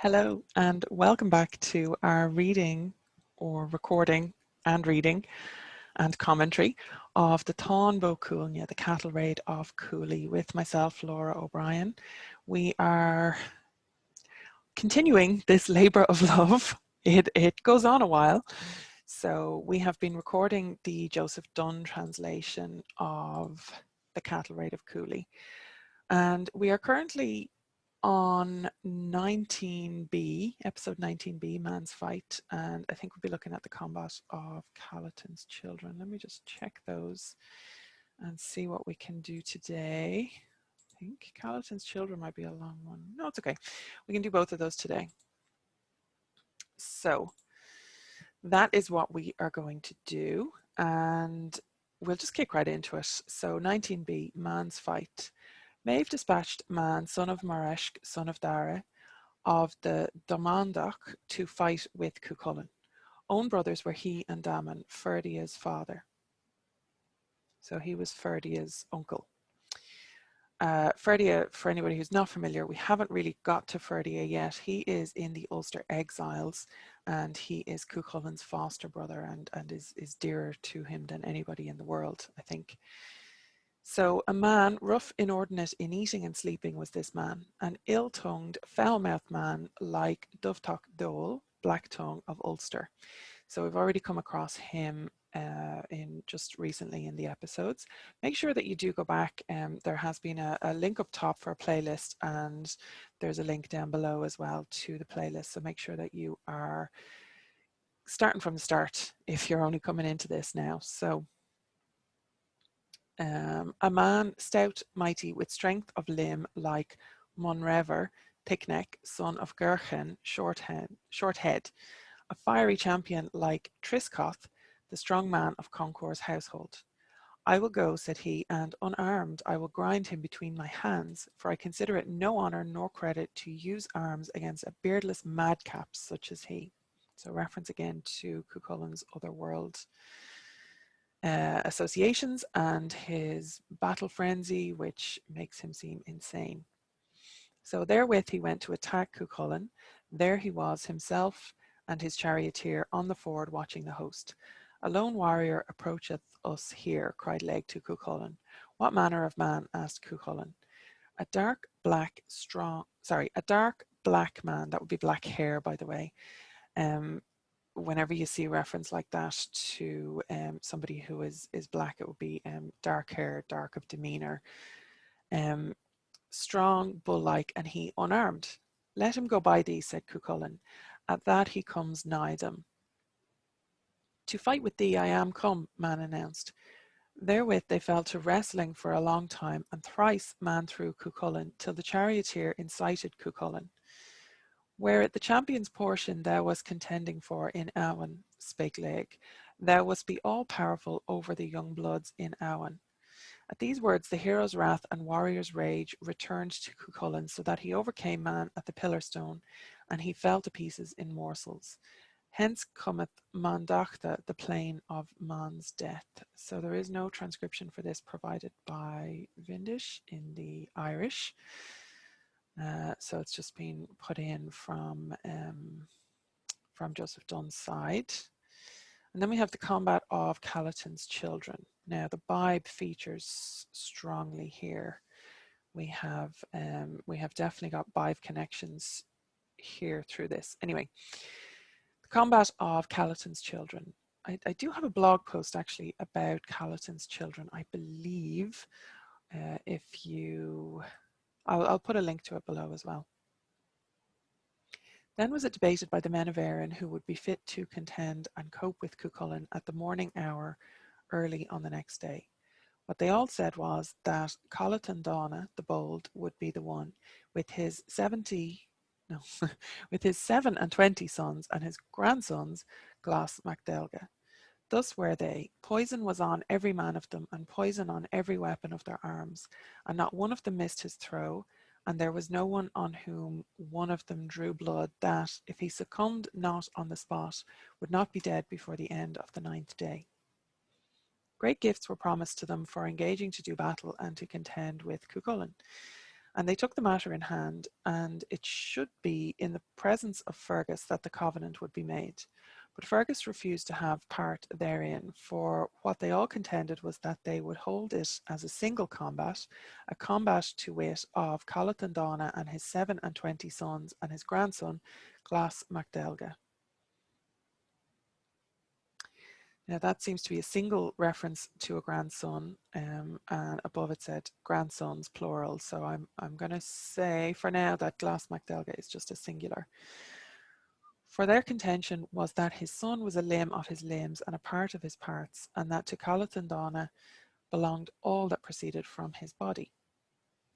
Hello and welcome back to our reading or recording and reading and commentary of the Táin Cuailnge, the cattle raid of Cooley, with myself, Lora O'Brien. We are continuing this labour of love. It goes on a while. So we have been recording the Joseph Dunn translation of the cattle raid of Cooley. And we are currently on 19b, episode 19b, Mann's Fight, and I think we'll be looking at the combat of Calatin's children. Let me just check those and see what we can do today. I think Calatin's children might be a long one. No, it's okay. We can do both of those today. So that is what we are going to do, and we'll just kick right into it. So 19b, Mann's Fight. Maeve dispatched Mann, son of Mórrígan, son of Dara, of the Domandach to fight with Cuchulainn. Own brothers were he and Damon, Ferdia's father. So he was Ferdia's uncle. Ferdia, for anybody who's not familiar, we haven't really got to Ferdia yet. He is in the Ulster exiles, and he is Cuchulainn's foster brother and is dearer to him than anybody in the world, I think. So a man, rough, inordinate in eating and sleeping was this man, an ill-tongued, foul-mouthed man like Dovtak Dole, Black Tongue of Ulster. So we've already come across him in just recently in the episodes. Make sure that you do go back. There has been a link up top for a playlist, and there's a link down below as well to the playlist. So make sure that you are starting from the start if you're only coming into this now. So a man stout, mighty, with strength of limb like Monrever, thick-neck, son of Gerchen, short head, a fiery champion like Triscoth, the strong man of Concor's household. I will go, said he, and unarmed I will grind him between my hands, for I consider it no honour nor credit to use arms against a beardless madcap such as he. So reference again to Cuchulainn's otherworld associations and his battle frenzy, which makes him seem insane. So therewith he went to attack Cuchulainn. There he was himself and his charioteer on the ford watching the host. A lone warrior approacheth us here, cried Legg to Cuchulainn. What manner of man? Asked Cuchulainn. A dark black man, that would be black hair, by the way. Whenever you see a reference like that to somebody who is black, it would be dark hair, dark of demeanor, strong, bull-like, and he unarmed. Let him go by thee, said Cuchulainn. At that he comes nigh them. To fight with thee I am come, Mann announced. Therewith they fell to wrestling for a long time, and thrice Mann threw Cuchulainn, till the charioteer incited Cuchulainn. Where at the champion's portion thou wast contending for in Awan, spake Legg, thou wast be all-powerful over the young bloods in Awan. At these words the hero's wrath and warrior's rage returned to Cuchulainn, so that he overcame Mann at the pillar stone, and he fell to pieces in morsels. Hence cometh Mandachta, the plain of Mann's death. So there is no transcription for this provided by Vindish in the Irish. So it's just been put in from Joseph Dunn's side. And then we have the combat of Calatin's children. Now the Bibe features strongly here. We have definitely got Bibe connections here through this. Anyway, the combat of Calatin's children. I do have a blog post actually about Calatin's children, I believe. I'll put a link to it below as well. Then was it debated by the men of Erin who would be fit to contend and cope with Cuchulainn at the morning hour early on the next day. What they all said was that Calatin Dána, the bold, would be the one, with his 7 and 20 sons and his grandsons, Glas MacDelga. Thus were they. Poison was on every man of them, and poison on every weapon of their arms, and not one of them missed his throw, and there was no one on whom one of them drew blood that, if he succumbed not on the spot, would not be dead before the end of the 9th day. Great gifts were promised to them for engaging to do battle and to contend with Cuchulainn. And they took the matter in hand, and it should be in the presence of Fergus that the covenant would be made. But Fergus refused to have part therein, for what they all contended was that they would hold it as a single combat, a combat to wit of Calatin and his 27 sons and his grandson, Glas Macdelga. Now that seems to be a single reference to a grandson, and above it said grandsons plural. So I'm going to say for now that Glas Macdelga is just a singular. For their contention was that his son was a limb of his limbs and a part of his parts, and that to Calatin belonged all that proceeded from his body.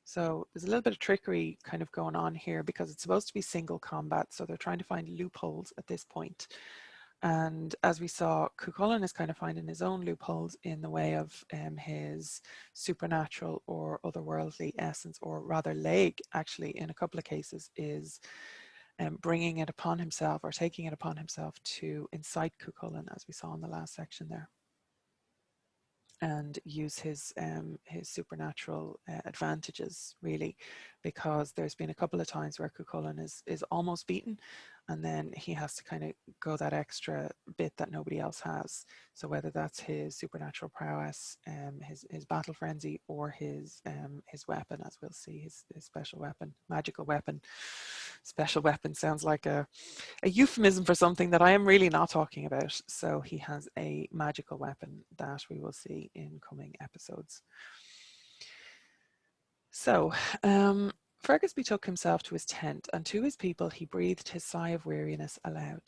So there's a little bit of trickery kind of going on here because it's supposed to be single combat. So they're trying to find loopholes at this point. And as we saw, Cuchulainn is kind of finding his own loopholes in the way of his supernatural or otherworldly essence, or rather Laig actually in a couple of cases is bringing it upon himself or taking it upon himself to incite Cuchulainn, as we saw in the last section there, and use his supernatural advantages, really, because there's been a couple of times where Cuchulainn is almost beaten, and then he has to kind of go that extra bit that nobody else has. So whether that's his supernatural prowess, his battle frenzy, or his weapon, as we'll see, his special weapon, magical weapon. Special weapon sounds like a euphemism for something that I am really not talking about. So he has a magical weapon that we will see in coming episodes. So Fergus betook himself to his tent, and to his people he breathed his sigh of weariness aloud.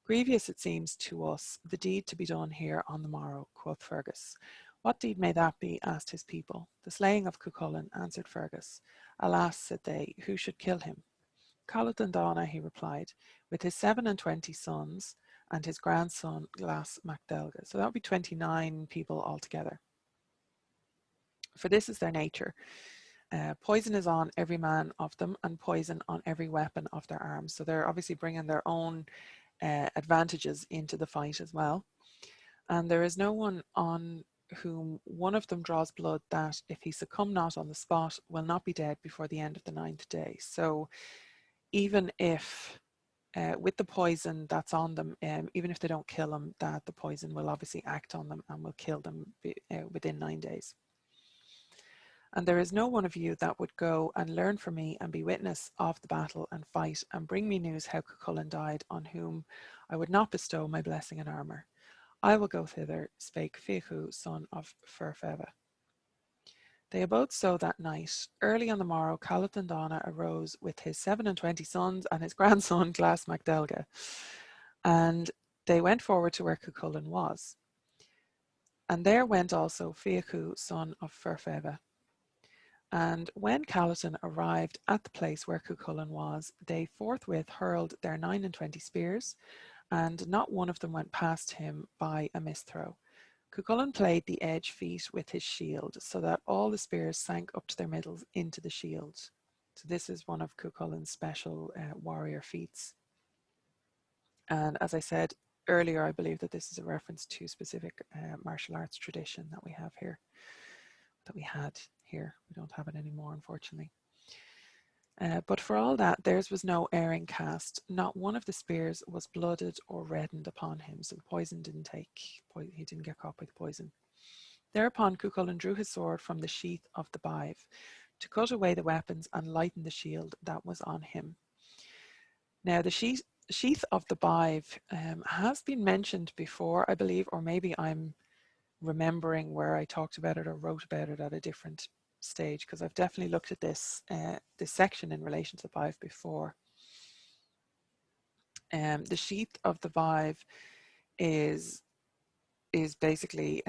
Grievous it seems to us, the deed to be done here on the morrow, quoth Fergus. What deed may that be? Asked his people. The slaying of Cuchulainn, answered Fergus. Alas, said they, who should kill him? Calatin, he replied, with his 27 sons and his grandson Glas Macdelga. So that would be 29 people altogether. For this is their nature. Poison is on every man of them, and poison on every weapon of their arms. So they're obviously bringing their own advantages into the fight as well. And there is no one on whom one of them draws blood that, if he succumb not on the spot, will not be dead before the end of the 9th day. So even if with the poison that's on them, even if they don't kill them, that the poison will obviously act on them and will kill them within 9 days. And there is no one of you that would go and learn from me and be witness of the battle and fight and bring me news how Cuchulainn died, on whom I would not bestow my blessing and armour. I will go thither, spake Fichu, son of Ferfeva. They abode so that night. Early on the morrow, Calatin arose with his 27 sons and his grandson Glas Macdelga, and they went forward to where Cuchulainn was. And there went also Fichu, son of Ferfeva. And when Calatin arrived at the place where Cuchulainn was, they forthwith hurled their 29 spears, and not one of them went past him by a misthrow. Cuchulainn played the edge feat with his shield, so that all the spears sank up to their middles into the shield. So this is one of Cuchulainn's special warrior feats. And as I said earlier, I believe that this is a reference to specific martial arts tradition that we have here, that we had here. We don't have it anymore, unfortunately. But for all that, theirs was no erring cast. Not one of the spears was blooded or reddened upon him, so the poison didn't he didn't get caught by the poison. Thereupon Cuchulainn drew his sword from the sheath of the bive to cut away the weapons and lighten the shield that was on him. Now the sheath of the bive has been mentioned before, I believe, or maybe I'm remembering where I talked about it or wrote about it at a different stage, because I've definitely looked at this section in relation to the bive before. The sheath of the bive is basically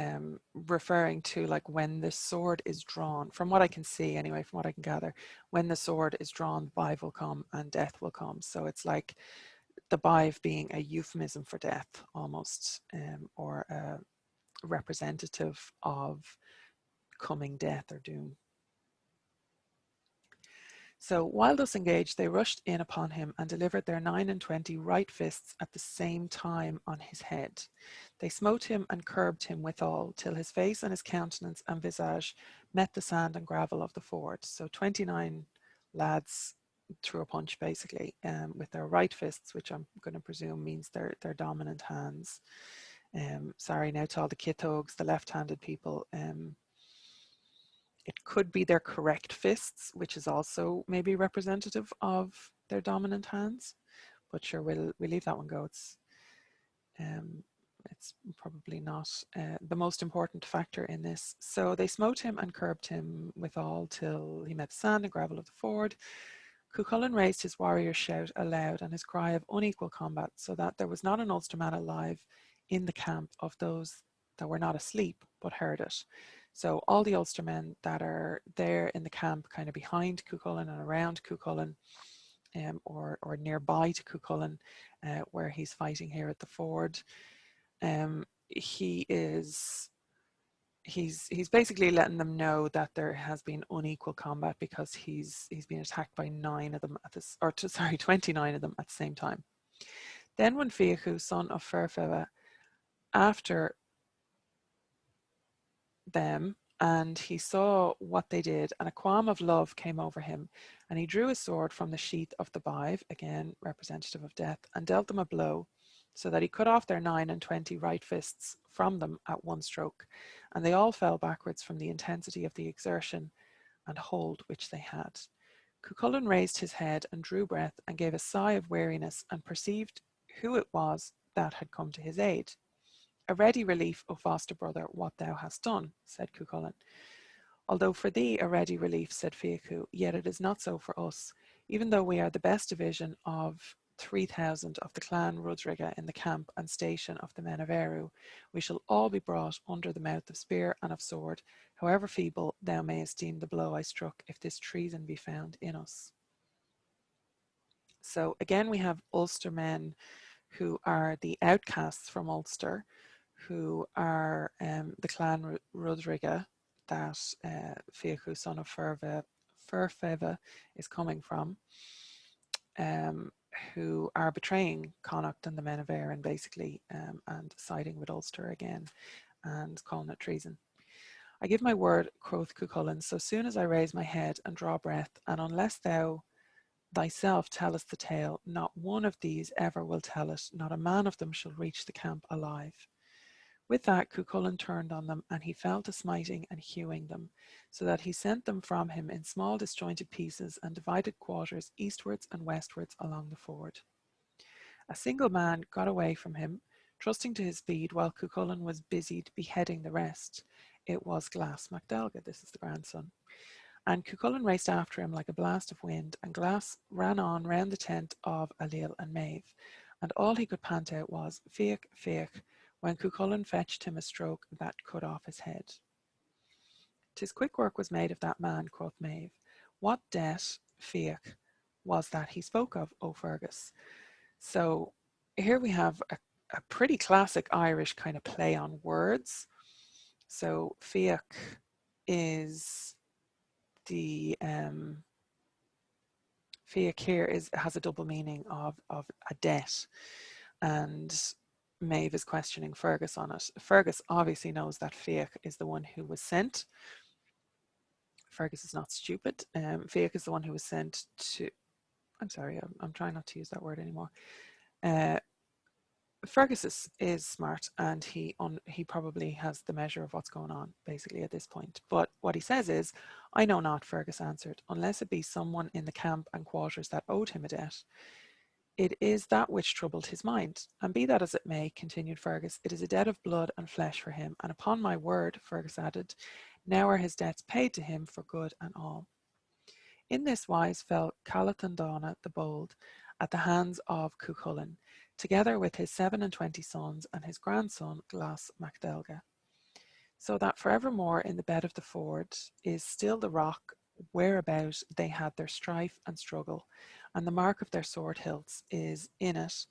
referring to, like, when the sword is drawn, from what I can see anyway, from what I can gather, when the sword is drawn, the bive will come and death will come. So it's like the bive being a euphemism for death almost, or a representative of coming death or doom. So while thus engaged, they rushed in upon him and delivered their 29 right fists at the same time on his head. They smote him and curbed him withal, till his face and his countenance and visage met the sand and gravel of the ford. So 29 lads threw a punch basically with their right fists, which I'm going to presume means their dominant hands. Sorry now to all the kithogs, the left-handed people. It could be their correct fists, which is also maybe representative of their dominant hands, but sure, we'll leave that one go. It's probably not the most important factor in this. So they smote him and curbed him withal till he met the sand and gravel of the ford. Cuchulainn raised his warrior shout aloud and his cry of unequal combat, so that there was not an Ulsterman alive in the camp of those that were not asleep but heard it. So all the Ulstermen that are there in the camp, kind of behind Cuchulainn and around Cuchulainn, or nearby to Cuchulainn, where he's fighting here at the ford. He's basically letting them know that there has been unequal combat because he's been attacked by 9 of them at this, or 29 of them at the same time. Then when Fiachu, son of Ferfeva, after them, and he saw what they did, and a qualm of love came over him, and he drew his sword from the sheath of the bive, again representative of death, and dealt them a blow, so that he cut off their 29 right fists from them at one stroke, and they all fell backwards from the intensity of the exertion and hold which they had. Cuchulainn raised his head and drew breath and gave a sigh of weariness and perceived who it was that had come to his aid. A ready relief, O foster brother, what thou hast done, said Cuchulainn. Although for thee a ready relief, said Fiachu, yet it is not so for us. Even though we are the best division of 3,000 of the clan Rudriga in the camp and station of the men of Eru, we shall all be brought under the mouth of spear and of sword, however feeble thou mayest deem the blow I struck, if this treason be found in us. So again, we have Ulstermen who are the outcasts from Ulster, who are the clan Rudriga that Fiachu, son of Ferfeva, is coming from, who are betraying Connacht and the men of Erin, basically, and siding with Ulster again and calling it treason. I give my word, quoth Cuchulainn, so soon as I raise my head and draw breath, and unless thou thyself tellest the tale, not one of these ever will tell it, not a man of them shall reach the camp alive. With that, Cuchulainn turned on them, and he fell to smiting and hewing them, so that he sent them from him in small disjointed pieces and divided quarters eastwards and westwards along the ford. A single man got away from him, trusting to his speed, while Cuchulainn was busied beheading the rest. It was Glas MacDelga, this is the grandson. And Cuchulainn raced after him like a blast of wind, and Glas ran on round the tent of Ailill and Maeve, and all he could pant out was, Fiach, Fiach, when Cuchulainn fetched him a stroke that cut off his head. "'Tis quick work was made of that man," quoth Maeve. "What debt, Fiach, was that he spoke of, O Fergus?" So here we have a pretty classic Irish kind of play on words. So Fiach is the Fiach here has a double meaning of a debt, and Maeve is questioning Fergus on it. Fergus obviously knows that Fiach is the one who was sent. Fergus is not stupid. Fiach is the one who was sent to, I'm sorry, I'm trying not to use that word anymore. Fergus is smart, and he probably has the measure of what's going on basically at this point. But what he says is, "I know not," Fergus answered, "unless it be someone in the camp and quarters that owed him a debt. It is that which troubled his mind. And be that as it may," continued Fergus, "it is a debt of blood and flesh for him. And upon my word," Fergus added, "now are his debts paid to him for good and all." In this wise fell Calatin the bold at the hands of Cuchulainn, together with his 27 sons and his grandson Glas MacDelga. So that forevermore in the bed of the ford is still the rock whereabout they had their strife and struggle, and the mark of their sword hilts is in it,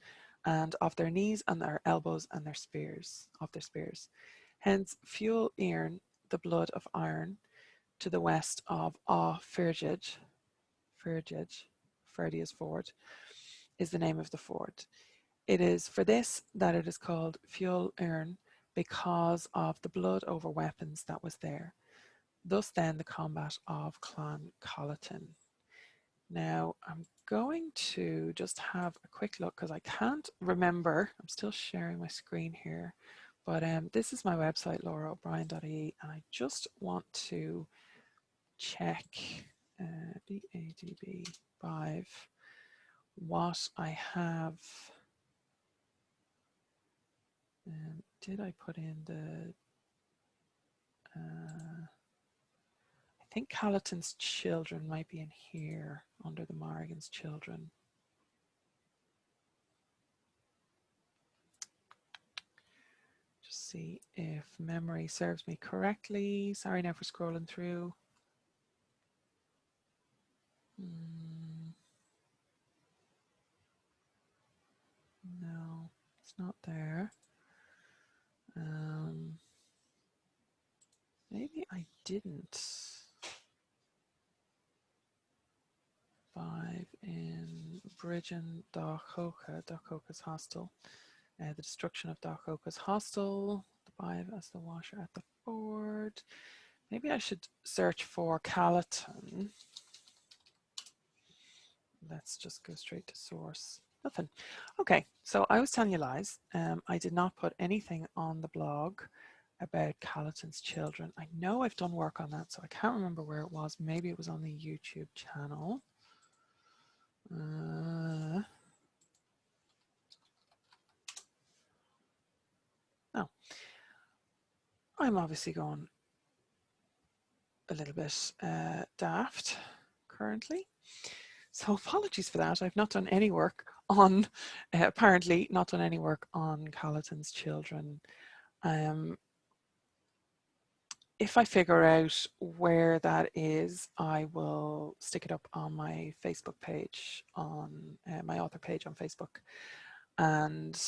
and of their knees and their elbows and their spears. Hence Fuel Iarn, the blood of iron, to the west of Ferdia's ford, is the name of the ford. It is for this that it is called Fuel Iarn, because of the blood over weapons that was there. Thus then the combat of Clan Calatin. Now I'm going to just have a quick look because I can't remember. I'm still sharing my screen here, but this is my website, LoraO'Brien.ie, and I just want to check BADB 5 what I have. Did I put in the I think Calatin's children might be in here under the Mórrígan's children. Just see if memory serves me correctly. Sorry now for scrolling through. No, it's not there. Maybe I didn't. 5 in Bridgen Darchoka's hostel. The destruction of Darchoka's hostel. The 5 as the washer at the ford. Maybe I should search for Calatin. Let's just go straight to source. Nothing. Okay, so I was telling you lies. I did not put anything on the blog about Calatin's children. I know I've done work on that, so I can't remember where it was. Maybe it was on the YouTube channel. No. I'm obviously going a little bit daft currently. So apologies for that. I've not done any work on, apparently not done any work on Calatin's children. If I figure out where that is, I will stick it up on my Facebook page, on my author page on Facebook, and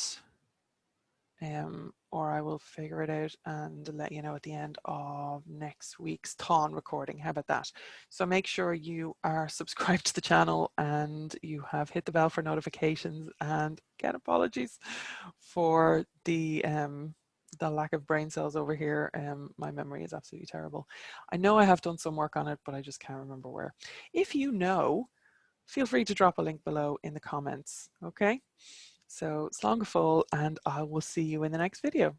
or I will figure it out and let you know at the end of next week's Táin recording. How about that? So make sure you are subscribed to the channel and you have hit the bell for notifications, and again, apologies for the lack of brain cells over here. My memory is absolutely terrible. I know I have done some work on it, but I just can't remember where. If you know, feel free to drop a link below in the comments, okay? So, slán go fóill, and I will see you in the next video.